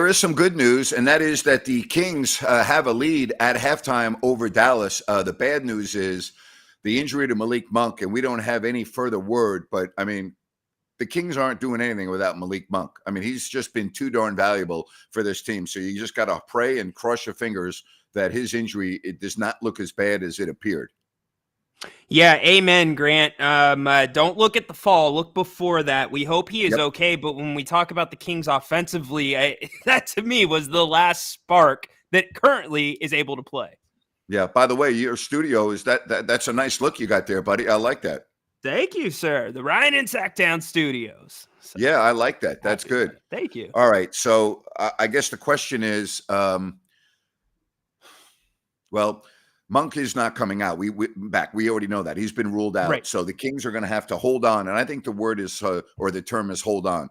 there is some good news, and that is that the Kings have a lead at halftime over Dallas. The bad news is the injury to Malik Monk, and we don't have any further word. But, I mean, the Kings aren't doing anything without Malik Monk. I mean, he's just been too darn valuable for this team. So you just got to pray and cross your fingers that his injury, it does not look as bad as it appeared. Yeah, amen, Grant. Don't look at the fall. Look before that. We hope he is okay, but when we talk about the Kings offensively, that to me was the last spark that currently is able to play. Yeah, by the way, your studio, is that's a nice look you got there, buddy. I like that. Thank you, sir. The Ryan and Sacktown Studios. So, yeah, I like that. That's good. Thank you. All right, so I guess the question is, well, Monk is not coming out. We already know that. He's been ruled out. Right. So the Kings are going to have to hold on. And I think the word is, or the term is hold on.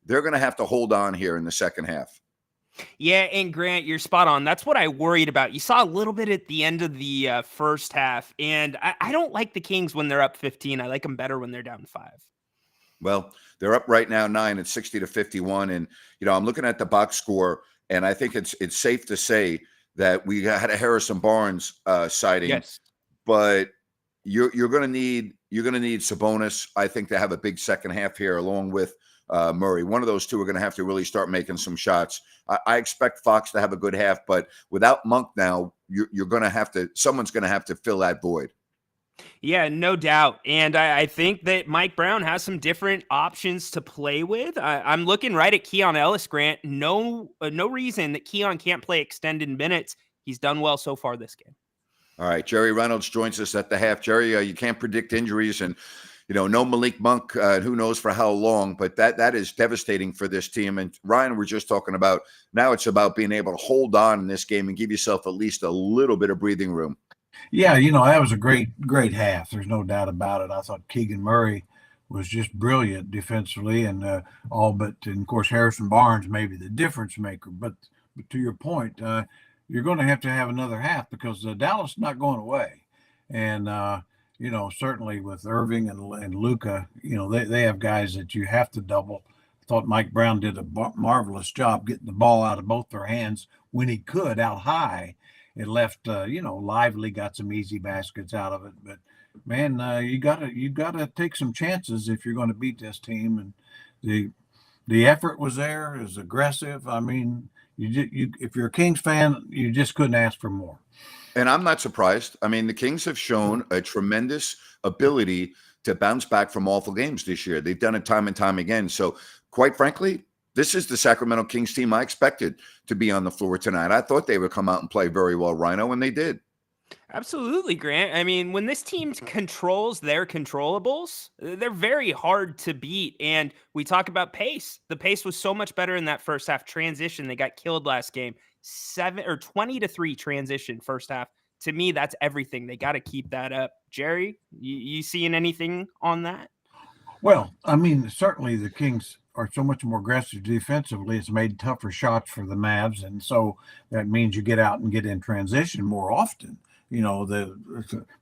They're going to have to hold on here in the second half. Yeah, and Grant, you're spot on. That's what I worried about. You saw a little bit at the end of the first half, and I don't like the Kings when they're up 15. I like them better when they're down 5. Well, they're up right now 9 at 60-51. And, I'm looking at the box score, and I think it's safe to say that we had a Harrison Barnes sighting. Yes. But you're going to need Sabonis, I think, to have a big second half here along with Murray. One of those two are going to have to really start making some shots. I expect Fox to have a good half, but without Monk now, someone's going to have to fill that void. Yeah, no doubt. And I think that Mike Brown has some different options to play with. I'm looking right at Keon Ellis, Grant. No reason that Keon can't play extended minutes. He's done well so far this game. All right, Jerry Reynolds joins us at the half. Jerry, you can't predict injuries, and no Malik Monk, who knows for how long, but that is devastating for this team. And Ryan, we're just talking about now it's about being able to hold on in this game and give yourself at least a little bit of breathing room. Yeah, that was a great half. There's no doubt about it. I thought Keegan Murray was just brilliant defensively, and and of course Harrison Barnes may be the difference maker. But to your point, you're going to have another half because Dallas is not going away, and certainly with Irving and Luka, they have guys that you have to double. I thought Mike Brown did a marvelous job getting the ball out of both their hands when he could out high. It left, Lively got some easy baskets out of it, but man, you gotta take some chances if you're going to beat this team. And the effort was there, it was aggressive. I mean, if you're a Kings fan, you just couldn't ask for more. And I'm not surprised. I mean, the Kings have shown a tremendous ability to bounce back from awful games this year. They've done it time and time again. So, quite frankly, this is the Sacramento Kings team I expected to be on the floor tonight. I thought they would come out and play very well, Rhino, and they did. Absolutely, Grant. I mean, when this team controls their controllables, they're very hard to beat. And we talk about pace. The pace was so much better in that first half. Transition, they got killed last game. 20-3 transition first half. To me, that's everything. They got to keep that up. Jerry, you seeing anything on that? Well, I mean, certainly the Kings are so much more aggressive defensively. It's made tougher shots for the Mavs, and so that means you get out and get in transition more often. The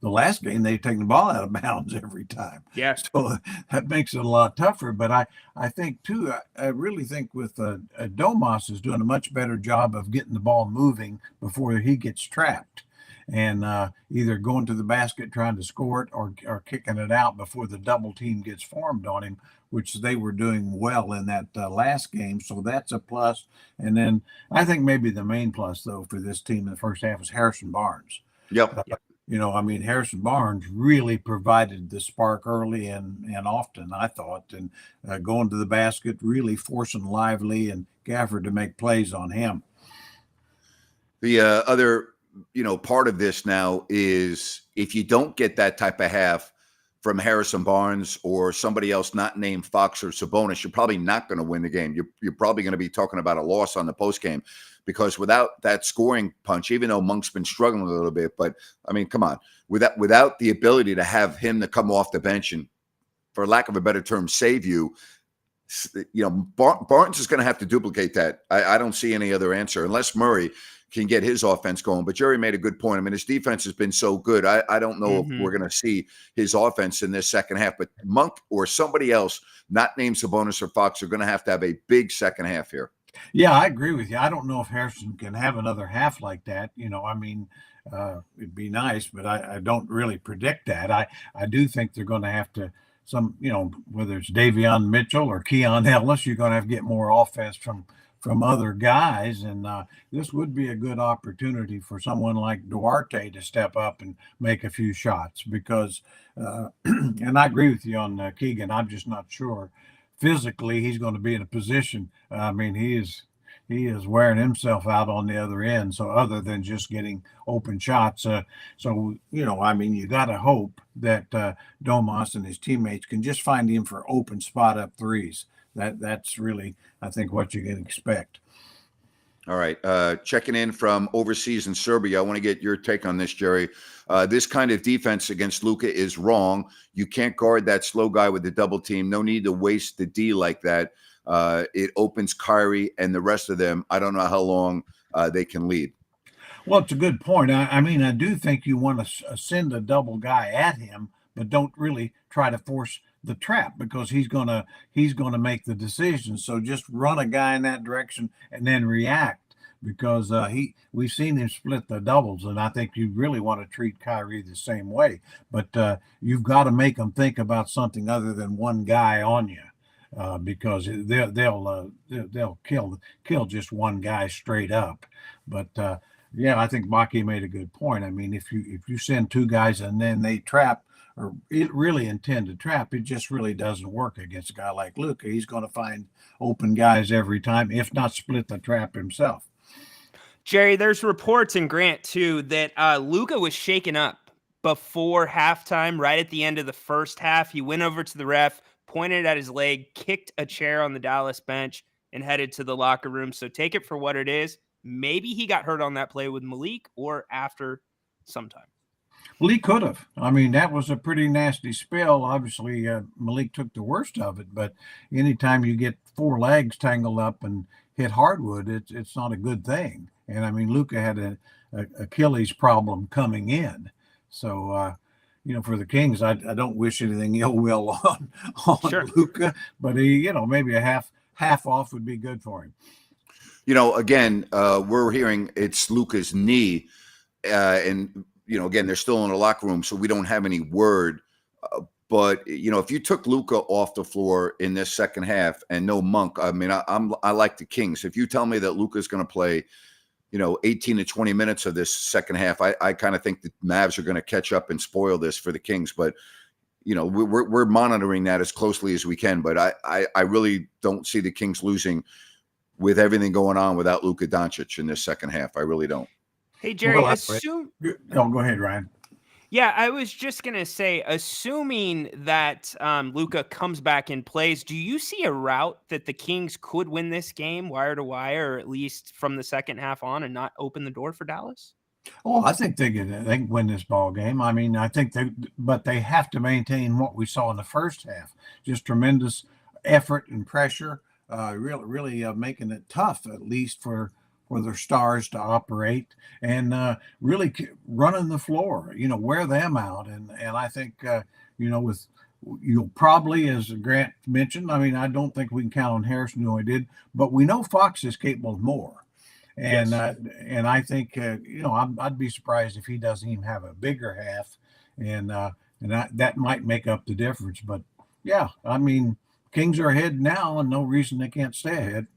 last game they've taken the ball out of bounds every time. Yeah. So that makes it a lot tougher. But I think too, I really think with Domas is doing a much better job of getting the ball moving before he gets trapped. And either going to the basket trying to score it or kicking it out before the double team gets formed on him, which they were doing well in that last game. So that's a plus. And then I think maybe the main plus, though, for this team in the first half was Harrison Barnes. Yep. Harrison Barnes really provided the spark early and often, I thought, and going to the basket, really forcing Lively and Gafford to make plays on him. The other part of this now is if you don't get that type of half from Harrison Barnes or somebody else not named Fox or Sabonis, you're probably not going to win the game. You're probably going to be talking about a loss on the postgame because without that scoring punch, even though Monk's been struggling a little bit, but I mean, come on, without the ability to have him to come off the bench and, for lack of a better term, save you, Barnes is going to have to duplicate that. I don't see any other answer unless Murray can get his offense going. But Jerry made a good point. I mean, his defense has been so good. I don't know if we're going to see his offense in this second half, but Monk or somebody else not named Sabonis or Fox are going to have a big second half here. Yeah, I agree with you. I don't know if Harrison can have another half like that. It'd be nice, but I don't really predict that. I do think they're going to have to whether it's Davion Mitchell or Keon Ellis, you're going to have to get more offense from other guys, and this would be a good opportunity for someone like Duarte to step up and make a few shots because, and I agree with you on Keegan. I'm just not sure physically he's going to be in a position. I mean, he is wearing himself out on the other end. So other than just getting open shots, you got to hope that Domas and his teammates can just find him for open spot up threes. That's really, I think, what you can expect. All right. Checking in from overseas in Serbia. I want to get your take on this, Jerry. This kind of defense against Luka is wrong. You can't guard that slow guy with the double team. No need to waste the D like that. It opens Kyrie and the rest of them. I don't know how long they can lead. Well, it's a good point. I mean, I do think you want to send a double guy at him, but don't really try to force the trap because he's gonna make the decision. So just run a guy in that direction and then react because we've seen him split the doubles, and I think you really want to treat Kyrie the same way. But you've got to make them think about something other than one guy on you. Because they'll kill just one guy straight up. But yeah, I think Baki made a good point. I mean, if you send two guys and then they trap or it really intend to trap, it just really doesn't work against a guy like Luka. He's going to find open guys every time, if not split the trap himself. Jerry, there's reports in Grant too that Luka was shaken up before halftime, right at the end of the first half. He went over to the ref, pointed at his leg, kicked a chair on the Dallas bench, and headed to the locker room. So take it for what it is. Maybe he got hurt on that play with Malik or after sometime. Well, he could have. I mean, that was a pretty nasty spill. Obviously, Malik took the worst of it, but anytime you get four legs tangled up and hit hardwood, it's not a good thing. And I mean, Luka had a Achilles problem coming in. So, for the Kings, I don't wish anything ill will on Sure. Luka, but maybe a half off would be good for him. Again, we're hearing it's Luka's knee, and again, they're still in the locker room, so we don't have any word. But if you took Luka off the floor in this second half and no Monk, I mean, I like the Kings. If you tell me that Luka's going to play, 18 to 20 minutes of this second half, I kind of think the Mavs are going to catch up and spoil this for the Kings. But we're monitoring that as closely as we can. But I really don't see the Kings losing with everything going on without Luka Doncic in this second half. I really don't. Hey, Jerry, Go ahead, Ryan. Yeah, I was just going to say, assuming that Luka comes back and plays, do you see a route that the Kings could win this game wire to wire, or at least from the second half on, and not open the door for Dallas? Oh, I think they can win this ball game. I mean, I think but they have to maintain what we saw in the first half. Just tremendous effort and pressure, really making it tough, at least for their stars to operate and really running the floor, wear them out. And I think, with you'll probably, as Grant mentioned, I mean, I don't think we can count on Harrison who I did, but we know Fox is capable of more. And Yes. And I think, I'd be surprised if he doesn't even have a bigger half. And that might make up the difference. But, yeah, I mean, Kings are ahead now and no reason they can't stay ahead.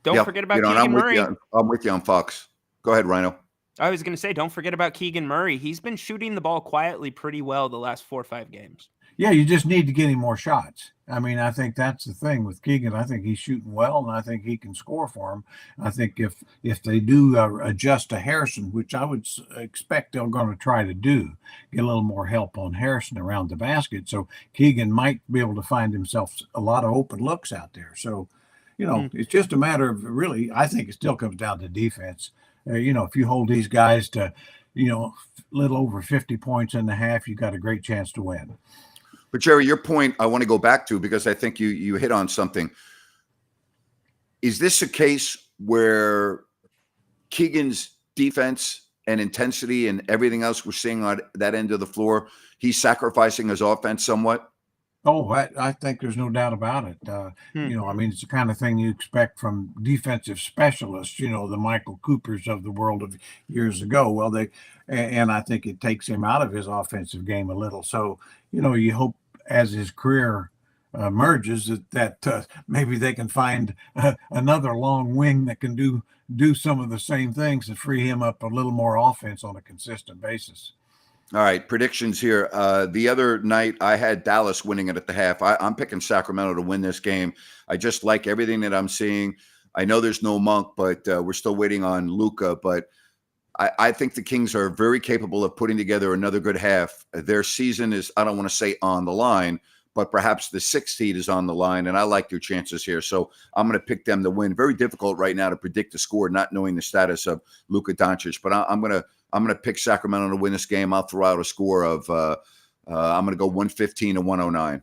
Don't forget about Keegan I'm Murray. I'm with you on Fox. Go ahead, Rhino. I was going to say, don't forget about Keegan Murray. He's been shooting the ball quietly pretty well the last 4 or 5 games. Yeah, you just need to get him more shots. I mean, I think that's the thing with Keegan. I think he's shooting well, and I think he can score for him. I think if they do adjust to Harrison, which I would expect they're going to try to do, get a little more help on Harrison around the basket, so Keegan might be able to find himself a lot of open looks out there. So, it's just a matter of really, I think it still comes down to defense. If you hold these guys to, little over 50 points in the half, you got a great chance to win. But Jerry, your point I want to go back to because I think you hit on something. Is this a case where Keegan's defense and intensity and everything else we're seeing on that end of the floor, he's sacrificing his offense somewhat? Oh, I think there's no doubt about it. I mean, it's the kind of thing you expect from defensive specialists, the Michael Coopers of the world of years ago. Well, and I think it takes him out of his offensive game a little. So, you hope as his career merges that maybe they can find another long wing that can do some of the same things and free him up a little more offense on a consistent basis. All right, predictions here. The other night, I had Dallas winning it at the half. I'm picking Sacramento to win this game. I just like everything that I'm seeing. I know there's no Monk, but we're still waiting on Luka. But I think the Kings are very capable of putting together another good half. Their season is, I don't want to say on the line, but perhaps the 6th seed is on the line, and I like their chances here. So I'm going to pick them to win. Very difficult right now to predict the score, not knowing the status of Luka Doncic. But I'm going to pick Sacramento to win this game. I'll throw out a score of I'm going to go 115 to 109.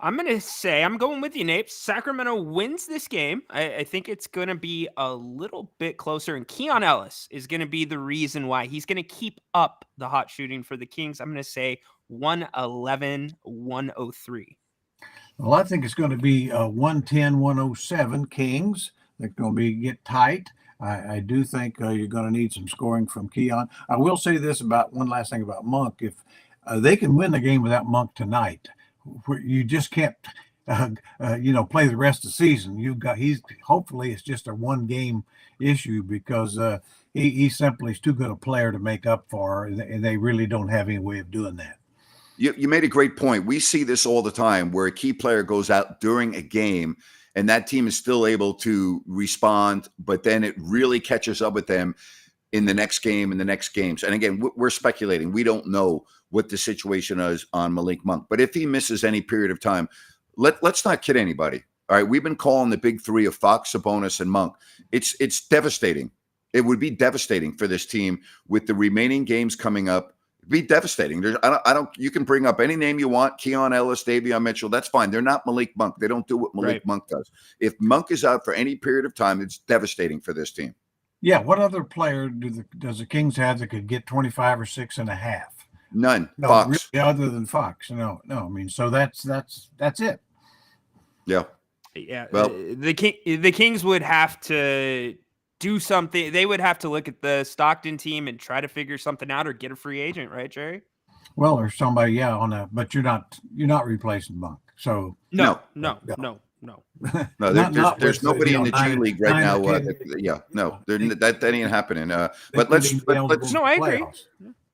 I'm going to say, I'm going with you, Nate. Sacramento wins this game. I think it's going to be a little bit closer, and Keon Ellis is going to be the reason why. He's going to keep up the hot shooting for the Kings. I'm going to say 111, 103. Well, I think it's going to be 110, 107 Kings. They're going to get tight. I do think you're going to need some scoring from Keon. I will say this about one last thing about Monk. If they can win the game without Monk tonight, you just can't, play the rest of the season. Hopefully it's just a 1-game issue because he simply is too good a player to make up for, and they really don't have any way of doing that. You made a great point. We see this all the time where a key player goes out during a game and that team is still able to respond, but then it really catches up with them in the next game and the next games. And again, we're speculating. We don't know what the situation is on Malik Monk. But if he misses any period of time, let's not kid anybody. All right, we've been calling the big three of Fox, Sabonis, and Monk. It's devastating. It would be devastating for this team with the remaining games coming up. It'd be devastating. I don't. You can bring up any name you want. Keon Ellis, Davion Mitchell. That's fine. They're not Malik Monk. They don't do what Malik Monk does. If Monk is out for any period of time, it's devastating for this team. Yeah. What other player does the Kings have that could get 25 or 6.5? None. No, Fox. Really, other than Fox. No. I mean, so that's it. Yeah. Yeah. Well, the Kings would have to do something. They would have to look at the Stockton team and try to figure something out or get a free agent, right, Jerry? Well, or somebody, but you're not replacing Monk. So no. No, there's nobody in the G League right now. That ain't happening. But let's no, I agree.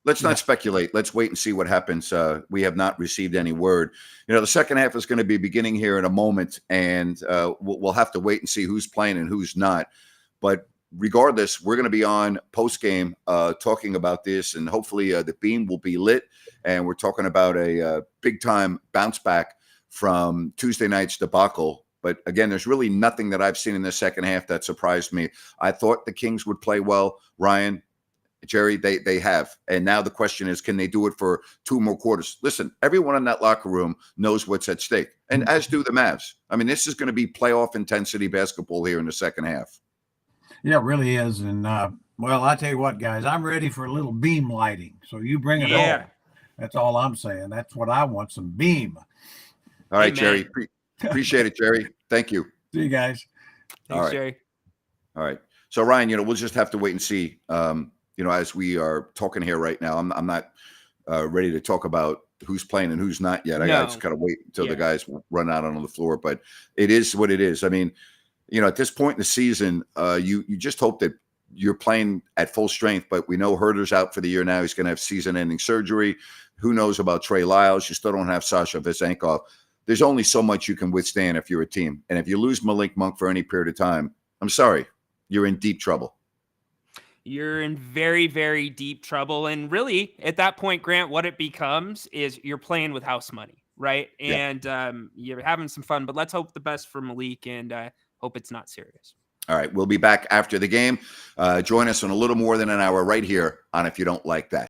Let's not speculate. Let's wait and see what happens. We have not received any word. The second half is going to be beginning here in a moment, and we'll have to wait and see who's playing and who's not. But regardless, we're going to be on post game talking about this, and hopefully the beam will be lit. And we're talking about a big time bounce back from Tuesday night's debacle. But again, there's really nothing that I've seen in the second half that surprised me. I thought the Kings would play well. Ryan, Jerry, they have. And now the question is, can they do it for 2 more quarters? Listen, everyone in that locker room knows what's at stake, and as do the Mavs. I mean, this is going to be playoff intensity basketball here in the second half. Yeah, it really is. And, well, I tell you what, guys, I'm ready for a little beam lighting. So you bring it on. That's all I'm saying. That's what I want, some beam. All right, Jerry. Appreciate it, Jerry. Thank you. See you guys. Thanks, Jerry. All right. So, Ryan, we'll just have to wait and see, as we are talking here right now. I'm not ready to talk about who's playing and who's not yet. I just got to wait until the guys run out on the floor. But it is what it is. I mean, at this point in the season, you just hope that you're playing at full strength, but we know Herter's out for the year now. He's going to have season-ending surgery. Who knows about Trey Lyles? You still don't have Sasha Vezenkov. There's only so much you can withstand if you're a team. And if you lose Malik Monk for any period of time, I'm sorry, you're in deep trouble. You're in very, very deep trouble. And really, at that point, Grant, what it becomes is you're playing with house money, right? And you're having some fun, but let's hope the best for Malik and hope it's not serious. All right, we'll be back after the game. Join us in a little more than an hour right here on If You Don't Like That.